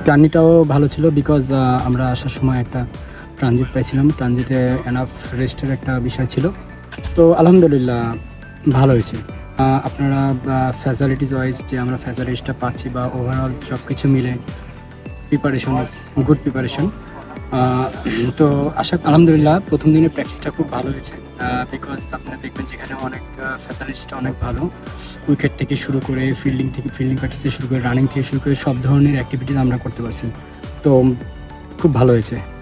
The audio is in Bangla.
জার্নিটাও ভালো ছিল বিকজ আমরা আসার সময় একটা ট্রানজিট পাইছিলাম, ট্রানজিটে এনাফ রেস্টের একটা বিষয় ছিল। তো আলহামদুলিল্লাহ ভালো হয়েছে। আপনারা ফ্যাসিলিটিস ওয়াইজ যে আমরা ফ্যাসিলিটিসটা পাচ্ছি বা ওভারঅল সব কিছু মিলে প্রিপারেশন ইজ গুড প্রিপারেশন। তো আলহামদুলিল্লাহ প্রথম দিনে প্র্যাকটিসটা খুব ভালো হয়েছে বিকজ আপনারা দেখবেন যেখানে অনেক ফ্যাসিলিটিসটা অনেক ভালো, উইকেট থেকে শুরু করে ফিল্ডিং প্র্যাকটিস থেকে শুরু করে রানিং থেকে শুরু করে সব ধরনের অ্যাক্টিভিটিস আমরা করতে পারছি। তো খুব ভালো হয়েছে।